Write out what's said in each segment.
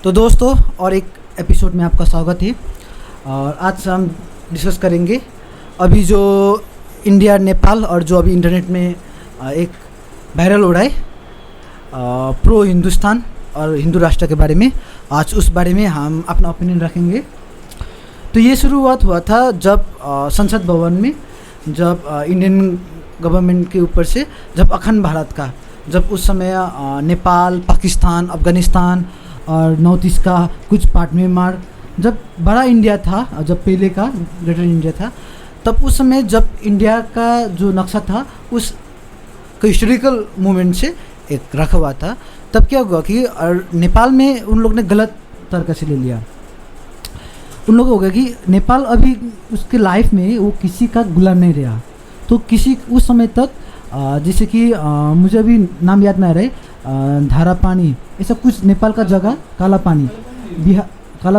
तो दोस्तों और एक एपिसोड में आपका स्वागत है। और आज हम डिस्कस करेंगे अभी जो इंडिया नेपाल और जो अभी इंटरनेट में एक वायरल हो रहा है प्रो हिंदुस्तान और हिंदू राष्ट्र के बारे में। आज उस बारे में हम अपना ओपिनियन रखेंगे। तो ये शुरुआत हुआ था जब संसद भवन में जब इंडियन गवर्नमेंट के ऊपर से जब अखंड भारत का जब उस समय नेपाल, पाकिस्तान, अफ़गानिस्तान और नॉर्थ ईस्ट का कुछ पार्ट म्यांमार जब बड़ा इंडिया था, जब पहले का ग्रेटर इंडिया था, तब उस समय जब इंडिया का जो नक्शा था उस हिस्टोरिकल मूवमेंट से एक रखा हुआ था। तब क्या हुआ कि नेपाल में उन लोग ने गलत तरीके से ले लिया। उन लोगों को हो गया कि नेपाल अभी उसके लाइफ में वो किसी का गुलाम नहीं रहा। तो किसी उस समय तक जैसे कि मुझे अभी नाम याद नहीं आ रहा है, धारा पानी ऐसा कुछ नेपाल का जगह, काला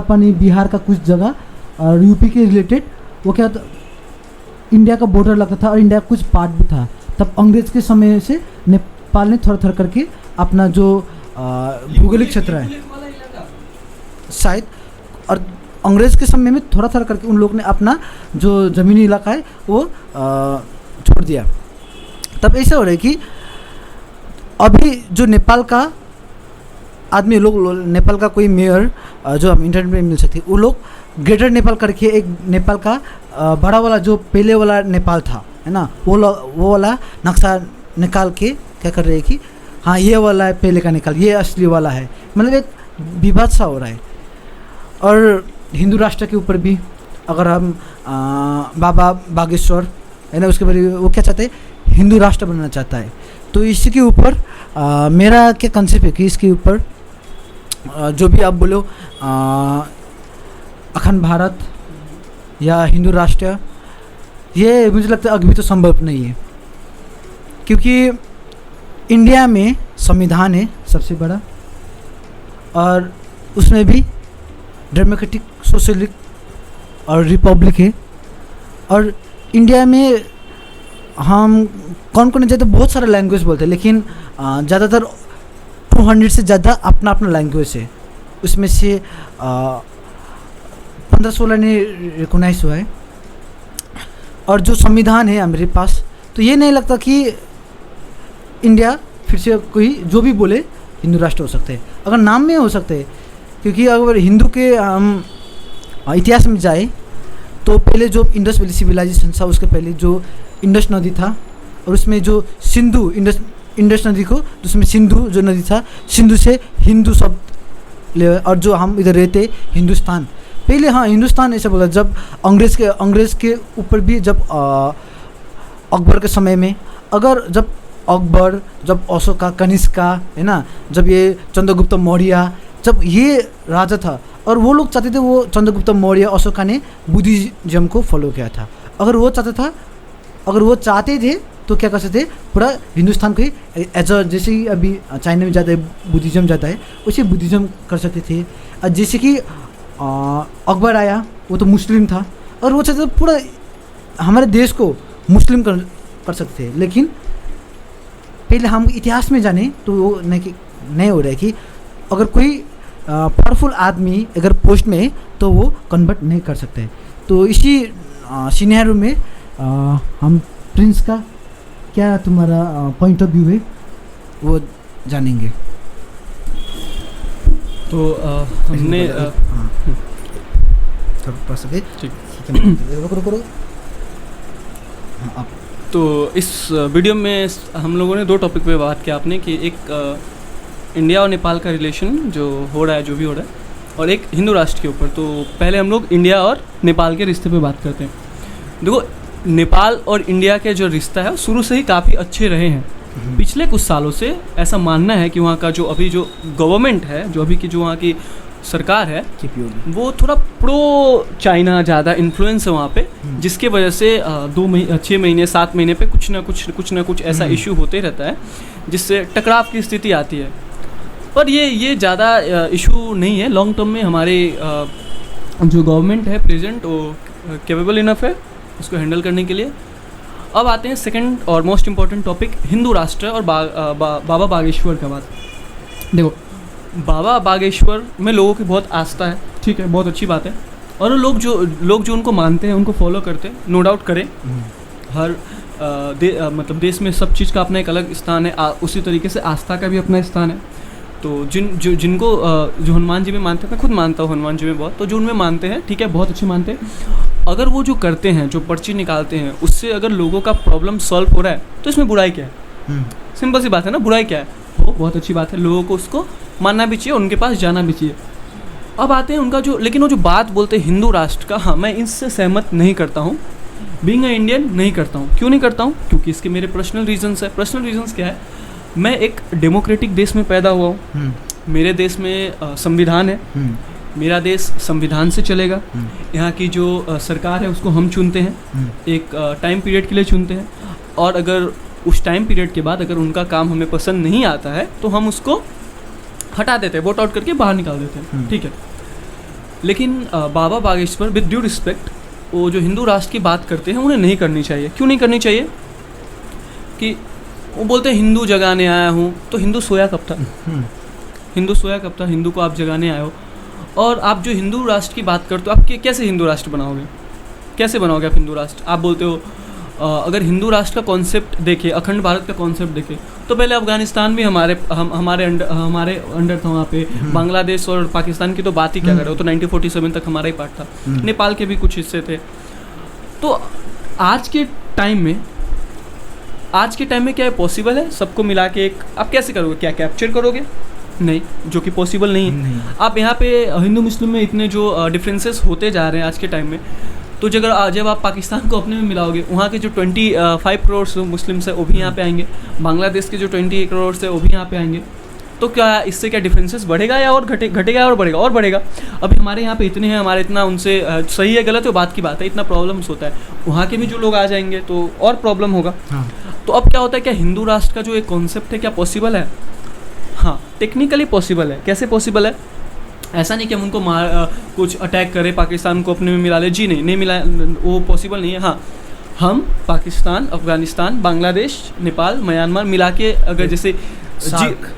पानी बिहार का कुछ जगह और यूपी के रिलेटेड वो क्या था, इंडिया का बॉर्डर लगता था और इंडिया का कुछ पार्ट भी था। तब अंग्रेज़ के समय से नेपाल ने थोड़ा थोड़ा करके अपना जो भौगोलिक क्षेत्र है शायद, और अंग्रेज़ के समय में थोड़ा थोड़ा करके उन लोग ने अपना जो ज़मीनी इलाका है वो छोड़ दिया। तब ऐसा हो रहा है कि अभी जो नेपाल का आदमी लोग, नेपाल का कोई मेयर जो हम इंटरनेट में मिल सकते, वो लोग ग्रेटर नेपाल करके एक नेपाल का बड़ा वाला जो पहले वाला नेपाल था, है ना, वो वाला नक्शा निकाल के क्या कर रहे हैं कि हाँ ये वाला है पहले का निकाल, ये असली वाला है। मतलब एक विवाद सा हो रहा है। और हिंदू राष्ट्र के ऊपर भी अगर हम बाबा बागेश्वर है ना, उसके बारे वो क्या चाहते हैं, हिंदू राष्ट्र बनना चाहता है। तो इसके ऊपर मेरा क्या कंसेप्ट है कि इसके ऊपर जो भी आप बोलो अखंड भारत या हिंदू राष्ट्र, ये मुझे लगता है अभी तो संभव नहीं है, क्योंकि इंडिया में संविधान है सबसे बड़ा और उसमें भी डेमोक्रेटिक, सोशलिस्ट और रिपब्लिक है। और इंडिया में हम कौन कौन जाते बहुत सारा लैंग्वेज बोलते हैं, लेकिन ज़्यादातर 200 से ज़्यादा अपना अपना लैंग्वेज है। उसमें से 15-16 ने रिकॉग्नाइज हुआ है। और जो संविधान है हमारे पास, तो ये नहीं लगता कि इंडिया फिर से कोई जो भी बोले हिंदू राष्ट्र हो सकते हैं। अगर नाम में हो सकते हैं, क्योंकि अगर हिंदू के हम इतिहास में जाए तो पहले जो इंडस वैली सिविलाइजेशन था, उसके पहले जो इंडस नदी था और उसमें जो सिंधु इंडस नदी को, उसमें सिंधु जो नदी था, सिंधु से हिंदू शब्द ले, और जो हम इधर रहते हिंदुस्तान, पहले हाँ हिंदुस्तान ऐसा बोला। जब अंग्रेज़ के ऊपर भी जब अकबर के समय में, अगर जब अकबर, जब अशोका, कनिष्का है ना, जब ये चंद्रगुप्त मौर्य, जब ये राजा था और वो लोग चाहते थे, वो चंद्रगुप्त मौर्य, अशोका ने बुद्धिज्म को फॉलो किया था। अगर वो चाहते थे तो क्या कर सकते थे, पूरा हिंदुस्तान को एज अ, जैसे कि अभी चाइना में जाता है बुद्धिज्म जाता है, उसे बुद्धिज्म कर सकते थे। और जैसे कि अकबर आया, वो तो मुस्लिम था और वो चाहते थे पूरा हमारे देश को मुस्लिम कर सकते थे। लेकिन पहले हम इतिहास में जाने तो वो नहीं हो रहा है कि अगर कोई पावरफुल आदमी अगर पोस्ट में है तो वो कन्वर्ट नहीं कर सकते। तो इसी सिनेरियो में हम प्रिंस का क्या तुम्हारा पॉइंट ऑफ व्यू है वो जानेंगे। तो हमने रुको तो इस वीडियो में हम लोगों ने 2 टॉपिक पे बात किया आपने, कि एक इंडिया और नेपाल का रिलेशन जो हो रहा है, जो भी हो रहा है, और एक हिंदू राष्ट्र के ऊपर। तो पहले हम लोग इंडिया और नेपाल के रिश्ते पे बात करते हैं। देखो, नेपाल और इंडिया के जो रिश्ता है शुरू से ही काफ़ी अच्छे रहे हैं। पिछले कुछ सालों से ऐसा मानना है कि वहाँ का जो अभी जो गवर्नमेंट है, जो अभी की जो वहाँ की सरकार है, वो थोड़ा प्रो चाइना ज़्यादा इन्फ्लुएंस है वहाँ पे, जिसके वजह से 6 महीने 7 महीने पे कुछ ना कुछ ऐसा इशू होते रहता है, जिससे टकराव की स्थिति आती है। पर ये ज़्यादा इशू नहीं है। लॉन्ग टर्म में हमारे जो गवर्नमेंट है प्रेजेंट, वो कैपेबल इनफ है उसको हैंडल करने के लिए। अब आते हैं सेकंड और मोस्ट इम्पॉर्टेंट टॉपिक, हिंदू राष्ट्र और बाबा बागेश्वर का बात। देखो, बाबा बागेश्वर में लोगों की बहुत आस्था है, ठीक है, बहुत अच्छी बात है। और वो लोग जो उनको मानते हैं, उनको फॉलो करते हैं, नो डाउट करें। हर मतलब देश में सब चीज़ का अपना एक अलग स्थान है, उसी तरीके से आस्था का भी अपना स्थान है। तो जिनको जो हनुमान जी में मानते हैं, मैं खुद मानता हूँ हनुमान जी में बहुत, तो जो उनमें मानते हैं, ठीक है, बहुत अच्छे मानते हैं। अगर वो जो करते हैं, जो पर्ची निकालते हैं, उससे अगर लोगों का प्रॉब्लम सॉल्व हो रहा है तो इसमें बुराई क्या है? सिंपल सी बात है ना, बुराई क्या है? वो बहुत अच्छी बात है, लोगों को उसको मानना भी चाहिए, उनके पास जाना भी चाहिए। अब आते हैं उनका लेकिन वो जो बात बोलते हैं हिंदू राष्ट्र का, हाँ, मैं इससे सहमत नहीं करता हूँ। बीइंग अ इंडियन नहीं करता हूँ। क्यों नहीं करता हूँ? क्योंकि इसके मेरे पर्सनल रीजंस है। पर्सनल रीजंस क्या है? मैं एक डेमोक्रेटिक देश में पैदा हुआ हूँ। मेरे देश में संविधान है। मेरा देश संविधान से चलेगा। यहाँ की जो सरकार है उसको हम चुनते हैं, एक टाइम पीरियड के लिए चुनते हैं, और अगर उस टाइम पीरियड के बाद अगर उनका काम हमें पसंद नहीं आता है तो हम उसको हटा देते हैं, वोट आउट करके बाहर निकाल देते हैं, ठीक है। लेकिन बाबा बागेश्वर, विद ड्यू रिस्पेक्ट, वो जो हिंदू राष्ट्र की बात करते हैं उन्हें नहीं करनी चाहिए। क्यों नहीं करनी चाहिए? कि वो बोलते हैं हिंदू जगाने आया हूँ, तो हिंदू सोया कब था? हिंदू सोया कब था? हिंदू को आप जगाने आए हो। और आप जो हिंदू राष्ट्र की बात करते हो, आप कैसे हिंदू राष्ट्र बनाओगे? कैसे बनाओगे आप हिंदू राष्ट्र? आप बोलते हो अगर हिंदू राष्ट्र का कॉन्सेप्ट देखें, अखंड भारत का कॉन्सेप्ट देखें, तो पहले अफगानिस्तान भी हमारे अंडर था वहाँ पे। बांग्लादेश और पाकिस्तान की तो बात ही क्या करें, वो तो 1947 तक हमारा ही पार्ट था। नेपाल के भी कुछ हिस्से थे। तो आज के टाइम में क्या पॉसिबल है सबको मिला के एक, आप कैसे करोगे? क्या कैप्चर करोगे? नहीं, जो कि पॉसिबल नहीं है। आप यहाँ पे हिंदू मुस्लिम में इतने जो डिफरेंसेस होते जा रहे हैं आज के टाइम में, तो जब आप पाकिस्तान को अपने में मिलाओगे, वहाँ के जो 25 करोड़ मुस्लिम्स है वो भी यहाँ पे आएंगे, बांग्लादेश के जो 20 करोड़ है वो भी यहाँ पे आएंगे। तो क्या इससे क्या डिफरेंसेस बढ़ेगा या और घटेगा और बढ़ेगा? और बढ़ेगा। अभी हमारे यहाँ पे इतने हैं, हमारे इतना उनसे सही है गलत है बात की बात है, इतना प्रॉब्लम्स होता है, वहाँ के भी जो लोग आ जाएंगे तो और प्रॉब्लम होगा। तो अब क्या होता है, क्या हिंदू राष्ट्र का जो एक कॉन्सेप्ट है क्या पॉसिबल है? हाँ, टेक्निकली पॉसिबल है। कैसे पॉसिबल है? ऐसा नहीं कि हम उनको कुछ अटैक करें, पाकिस्तान को अपने में मिला ले, जी नहीं मिला, वो पॉसिबल नहीं है। हाँ, हम पाकिस्तान, अफगानिस्तान, बांग्लादेश, नेपाल, म्यांमार मिला के अगर जैसे सार्क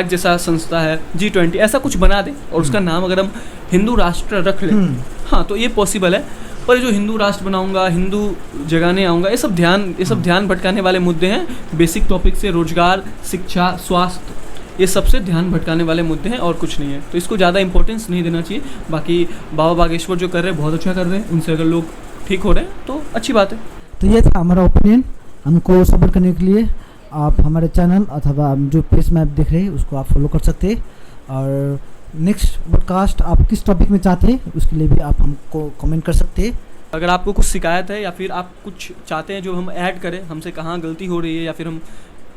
जैसा संस्था है, G20, ऐसा कुछ बना दें और उसका नाम अगर हम हिंदू राष्ट्र रख लें, हाँ, तो ये पॉसिबल है। पर जो हिंदू राष्ट्र बनाऊंगा, हिंदू जगाने आऊँगा, ये सब ध्यान भटकाने वाले मुद्दे हैं। बेसिक टॉपिक से रोजगार, शिक्षा, स्वास्थ्य, ये सबसे ध्यान भटकाने वाले मुद्दे हैं और कुछ नहीं है। तो इसको ज़्यादा इंपॉर्टेंस नहीं देना चाहिए। बाकी बाबा बागेश्वर जो कर रहे हैं बहुत अच्छा कर रहे हैं, उनसे अगर लोग ठीक हो रहे हैं तो अच्छी बात है। तो ये था हमारा ओपिनियन। हमको सपोर्ट करने के लिए आप हमारे चैनल अथवा जो पेज में आप देख रहे हैं उसको आप फॉलो कर सकते हैं। और नेक्स्ट पॉडकास्ट आप किस टॉपिक में चाहते हैं उसके लिए भी आप हमको कमेंट कर सकते हैं। अगर आपको कुछ शिकायत है या फिर आप कुछ चाहते हैं जो हम ऐड करें, हमसे कहाँ गलती हो रही है या फिर हम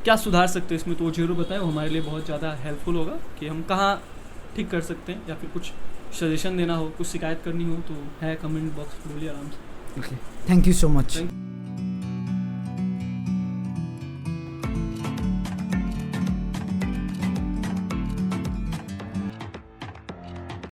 क्या सुधार सकते हैं इसमें, तो वो जरूर बताएं। वो हमारे लिए बहुत ज़्यादा हेल्पफुल होगा कि हम कहाँ ठीक कर सकते हैं, या फिर कुछ सजेशन देना हो, कुछ शिकायत करनी हो तो है कमेंट बॉक्स, बोलिए आराम से। Okay, thank you so much.